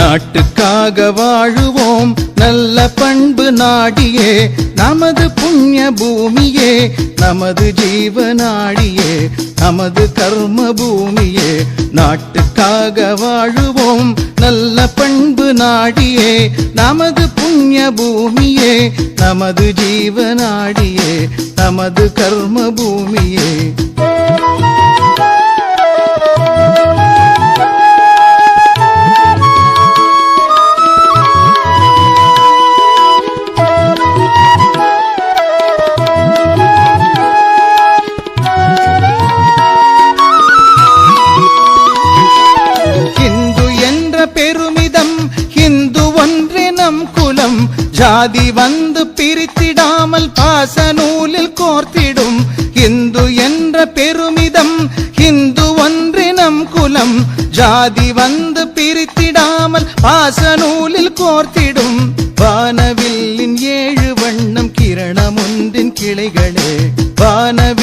நாட்டுக்காக வாழுவோம் நல்ல பண்பு நாடியே, நமது புண்ணிய பூமியே, நமது ஜீவனாடியே, நமது கர்ம பூமியே. நாட்டுக்காக வாழுவோம் நல்ல பண்பு நாடியே, நமது புண்ணிய பூமியே, நமது ஜீவனாடியே, நமது கர்ம பூமியே. ஜாதி வந்து பிரித்திடாமல் பாசநூலில் கோர்த்திடும் இந்து என்ற பெருமிதம். இந்து ஒன்றே நம் குலம். ஜாதி வந்து பிரித்திடாமல் பாசநூலில் கோர்த்திடும். வானவில்லின் 7 வண்ணம் கிரணம் ஒன்றின் கிளைகளே, வானவில்